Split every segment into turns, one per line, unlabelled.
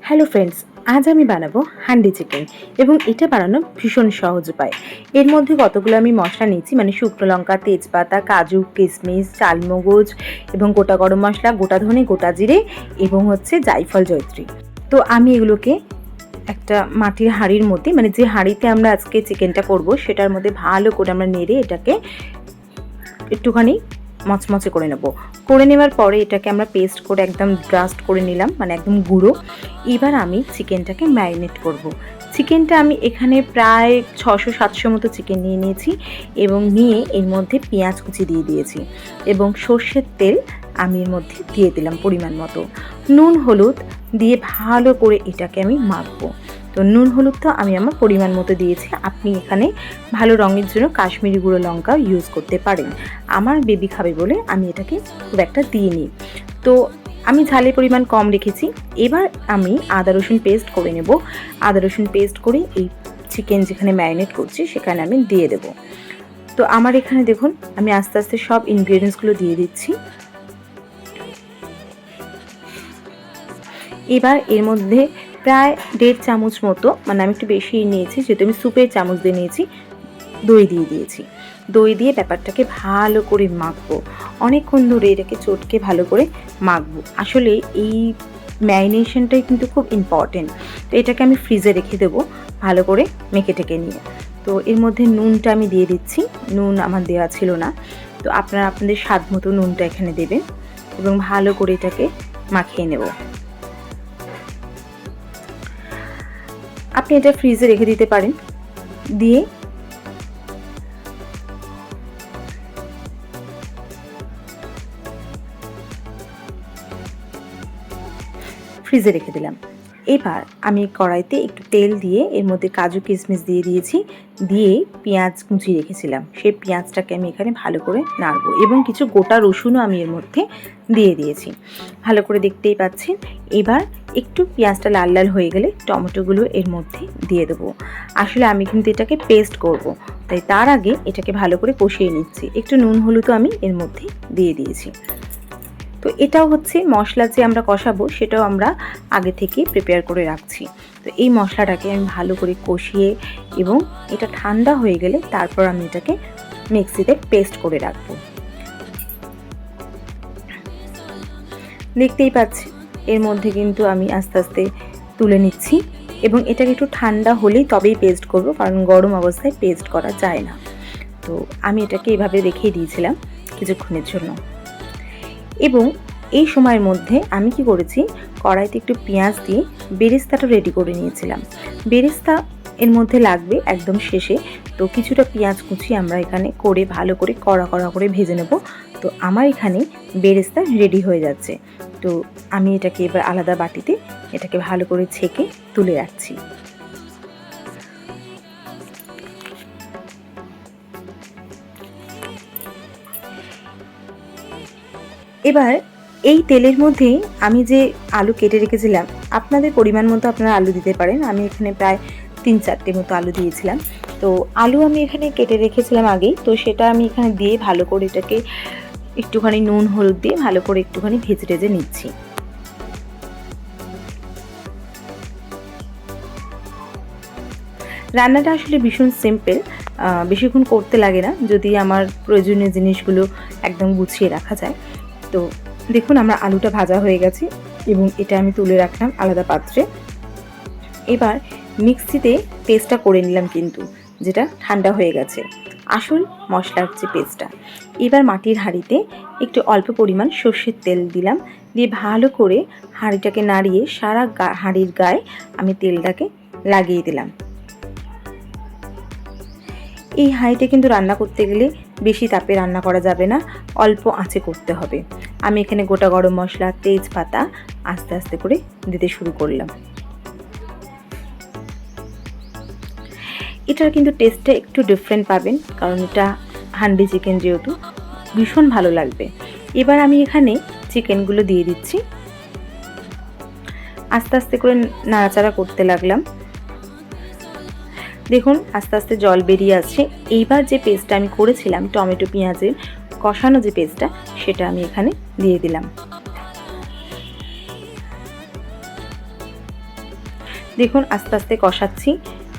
Hello friends, আজ আমি বানাবো হান্ডি চিকেন এবং এটা বানানো ভীষণ সহজ উপায়। এর মধ্যে কতগুলো আমি মশলা নিয়েছি, মানে শুকনো লঙ্কা, তেজপাতা, কাজু, কিশমিশ, চালমগজ এবং গোটা গরম মশলা, গোটা ধনে, গোটা জিরে এবং জায়ফল, জয়ত্রী। তো আমি এগুলোকে একটা মাটির হাঁড়ির মধ্যে, মানে যে হাঁড়িতে আমরা আজকে চিকেনটা করব সেটার মধ্যে ভালো করে আমরা নেড়ে এটাকে একটুখানি মচমচে করে নেব। করে নেওয়ার পরে এটাকে আমরা পেস্ট করে একদম ব্রাস্ট করে নিলাম, মানে একদম গুঁড়ো। এবার আমি চিকেনটাকে ম্যারিনেট করব। চিকেনটা আমি এখানে প্রায় 600-700 মতো চিকেন নিয়ে নিয়েছি এবং নিয়ে এর মধ্যে পেঁয়াজ কুচি দিয়ে দিয়েছি এবং সর্ষের তেল আমি এর মধ্যে দিয়ে দিলাম পরিমাণ মতো। নুন হলুদ দিয়ে ভালো করে এটাকে আমি মাখবো। তো নুন হলুদটা আমি আমার পরিমাণ মতো দিয়েছি। আপনি এখানে ভালো রঙের জন্য কাশ্মীরি গুঁড়ো লঙ্কা ইউজ করতে পারেন। আমার বেবি খাবে বলে আমি এটাকে খুব একটা দিইনি। তো আমি ঝালের পরিমাণ কম রেখেছি। এবার আমি আদা রসুন পেস্ট করে নেব। আদা রসুন পেস্ট করে এই চিকেন যেখানে ম্যারিনেট করছি সেখানে আমি দিয়ে দেব। তো আমার এখানে দেখুন আমি আস্তে আস্তে সব ইনগ্রেডিয়েন্টসগুলো দিয়ে দিচ্ছি। এবার এর মধ্যে প্রায় 1.5 চামচ মতো, মানে আমি একটু বেশি নিয়েছি যেহেতু আমি সুপের চামচ দিয়ে নিয়েছি, দই দিয়ে দিয়েছি। দই দিয়ে ব্যাপারটাকে ভালো করে মাখবো, অনেকক্ষণ ধরে এটাকে চটকে ভালো করে মাখবো। আসলে এই ম্যারিনেশনটাই কিন্তু খুব ইম্পর্টেন্ট। তো এটাকে আমি ফ্রিজে রেখে দেবো ভালো করে মেখে টেকে নিয়ে। তো এর মধ্যে নুনটা আমি দিয়ে দিচ্ছি। নুন আমার দেওয়া ছিল না, তো আপনারা আপনাদের স্বাদ মতো নুনটা এখানে দেবেন এবং ভালো করে এটাকে মাখিয়ে নেব। আপনি এটা ফ্রিজে রেখে দিতে পারেন, দিয়ে ফ্রিজে রেখে দিলাম। এবার আমি কড়াইতে একটু তেল দিয়ে এর মধ্যে কাজু কিশমিশ দিয়ে দিয়েছি, দিয়ে পেঁয়াজ কুচি রেখেছিলাম সেই পেঁয়াজটাকে আমি এখানে ভালো করে নাড়বো এবং কিছু গোটা রসুনও আমি এর মধ্যে দিয়ে দিয়েছি। ভালো করে দেখতেই পাচ্ছেন। এবার একটু পেঁয়াজটা লাল লাল হয়ে গেলে টমেটোগুলো এর মধ্যে দিয়ে দেবো। আসলে আমি কিন্তু এটাকে পেস্ট করব, তাই তার আগে এটাকে ভালো করে কষিয়ে নিচ্ছি। একটু নুন হলুদও আমি এর মধ্যে দিয়ে দিয়েছি। তো এটাও মশলা যে আমরা কষাবো সেটাও আমরা আগে থেকে প্রিপেয়ার করে রাখছি। তো এই মশলাটাকে আমি ভালো করে কষিয়ে এবং এটা ঠান্ডা হয়ে গেলে তারপর আমি এটাকে মিক্সিতে পেস্ট করে রাখবো। দেখতেই পাচ্ছি এর মধ্যে কিন্তু আমি আস্তে আস্তে তুলে নিচ্ছি এবং এটাকে একটু ঠান্ডা হলেই তবেই পেস্ট করব, কারণ গরম অবস্থায় পেস্ট করা যায় না। তো আমি এটাকে এভাবে রেখে দিয়েছিলাম কিছুক্ষণের জন্য। এবং এই সময়ের মধ্যে আমি কি করেছি, কড়াইতে একটু পেঁয়াজ দিয়ে বেরেস্তাটা রেডি করে নিয়েছিলাম। বেরেস্তা এর মধ্যে লাগবে একদম শেষে। তো কিছুটা পেঁয়াজ কুচি আমরা এখানে করে ভালো করে কড়া কড়া করে ভেজে নেব। তো আমার এখানে বেরেস্তা রেডি হয়ে যাচ্ছে। তো আমি এটাকে এবার আলাদা বাটিতে এটাকে ভালো করে ছেঁকে তুলে রাখছি। এবার এই তেলের মধ্যে আমি যে আলু কেটে রেখেছিলাম, আপনাদের পরিমাণ মতো আপনারা আলু দিতে পারেন। আমি এখানে প্রায় 3-4টে মতো আলু দিয়েছিলাম। তো আলু আমি এখানে কেটে রেখেছিলাম আগেই, তো সেটা আমি এখানে দিয়ে ভালো করে এটাকে একটুখানি নুন হলুদ দিয়ে ভালো করে একটুখানি ভেজে টেজে নিচ্ছি। রান্নাটা আসলে ভীষণ সিম্পল, বেশিক্ষণ করতে লাগে না যদি আমার প্রয়োজনীয় জিনিসগুলো একদম গুছিয়ে রাখা যায়। তো দেখুন আমার আলুটা ভাজা হয়ে গেছে এবং এটা আমি তুলে রাখলাম আলাদা পাত্রে। এবার মিক্সিতে পেস্টটা করে নিলাম, কিন্তু যেটা ঠান্ডা হয়ে গেছে আসল মশলার যে পেস্টটা। এবার মাটির হাঁড়িতে একটু অল্প পরিমাণ সর্ষের তেল দিলাম, দিয়ে ভালো করে হাঁড়িটাকে নাড়িয়ে সারা হাঁড়ির গায়ে আমি তেলটাকে লাগিয়ে দিলাম। এই হাঁড়িতে কিন্তু রান্না করতে গেলে বেশি তাপে রান্না করা যাবে না, অল্প আঁচে করতে হবে। আমি এখানে গোটা গরম মশলা, তেজপাতা আস্তে আস্তে করে দিতে শুরু করলাম। এটার কিন্তু টেস্টটা একটু ডিফারেন্ট পাবেন, কারণ এটা হান্ডি চিকেন যেহেতু, ভীষণ ভালো লাগবে। এবার আমি এখানে চিকেনগুলো দিয়ে দিচ্ছি, আস্তে আস্তে করে নাড়াচাড়া করতে লাগলাম। দেখুন আস্তে আস্তে জল বেরিয়ে আসছে। এইবার যে পেস্টটা আমি করেছিলাম টমেটো পেঁয়াজের কষানো যে পেস্টটা, সেটা আমি এখানে দিয়ে দিলাম। দেখুন আস্তে আস্তে কষাচ্ছি।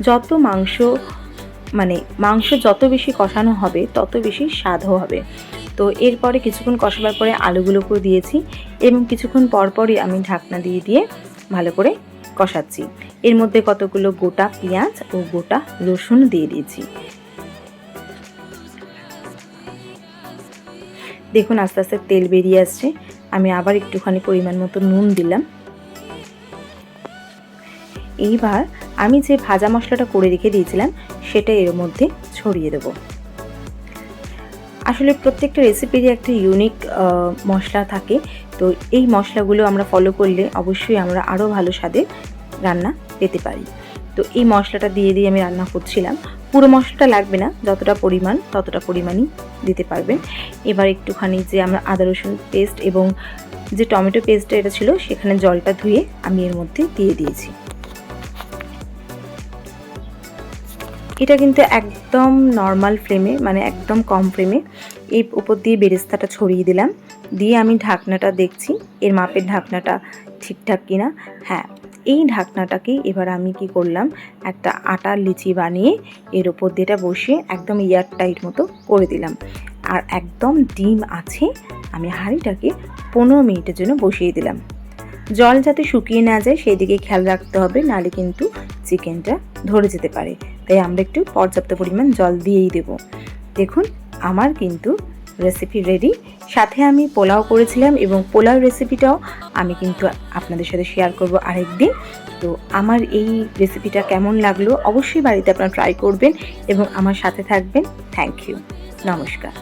যত মাংস যত বেশি কষানো হবে তত বেশি স্বাদও হবে। তো এরপরে কিছুক্ষণ কষাবার পরে আলুগুলোকেও দিয়েছি এবং কিছুক্ষণ পরপরই আমি ঢাকনা দিয়ে দিয়ে ভালো করে কষাচ্ছি। এর মধ্যে কতগুলো গোটা পেঁয়াজ ও গোটা রসুন দিয়ে দিয়েছি। দেখুন আস্তে আস্তে তেল বেরিয়ে আসছে। আমি আবার একটুখানি পরিমাণ মতো নুন দিলাম। এইবার আমি যে ভাজা মশলাটা করে রেখে দিয়েছিলাম সেটা এর মধ্যে ছড়িয়ে দেব। আসলে প্রত্যেকটা রেসিপিরই একটা ইউনিক মশলা থাকে। তো এই মশলাগুলো আমরা ফলো করলে অবশ্যই আমরা আরও ভালো স্বাদের রান্না পেতে পারি। তো এই মশলাটা দিয়ে দিয়ে আমি রান্না করছিলাম। পুরো মশলাটা লাগবে না, যতটা পরিমাণ ততটা পরিমাণই দিতে পারবেন। এবার একটুখানি যে আমরা আদা রসুন পেস্ট এবং যে টমেটো পেস্টটা এটা ছিল সেখানে জলটা ধুয়ে আমি এর মধ্যে দিয়ে দিয়েছি। এটা কিন্তু একদম নর্মাল ফ্লেমে, মানে একদম কম ফ্লেমে এই উপর দিয়ে বেরেস্তাটা ছড়িয়ে দিলাম। দিয়ে আমি ঢাকনাটা দেখছি এর মাপের ঢাকনাটা ঠিকঠাক কিনা। হ্যাঁ, এই ঢাকনাটাকেই এবার আমি কি করলাম, একটা আটার লিচি বানিয়ে এর ওপর দিয়েটা বসিয়ে একদম এয়ার টাইট মতো করে দিলাম। আর একদম ডিম আছে, আমি হাঁড়িটাকে 15 মিনিটের জন্য বসিয়ে দিলাম। জল যাতে শুকিয়ে না যায় সেই দিকে খেয়াল রাখতে হবে, নাহলে কিন্তু চিকেনটা ধরে যেতে পারে। তাই আমরা একটু পর্যাপ্ত পরিমাণ জল দিয়েই দেব। দেখুন আমার কিন্তু রেসিপি রেডি। সাথে আমি পোলাও করেছিলাম এবং পোলাও রেসিপিটাও আমি কিন্তু আপনাদের সাথে শেয়ার করব আরেকদিন। তো আমার এই রেসিপিটা কেমন লাগলো অবশ্যই বাড়িতে আপনারা ট্রাই করবেন এবং আমার সাথে থাকবেন। Thank you. নমস্কার।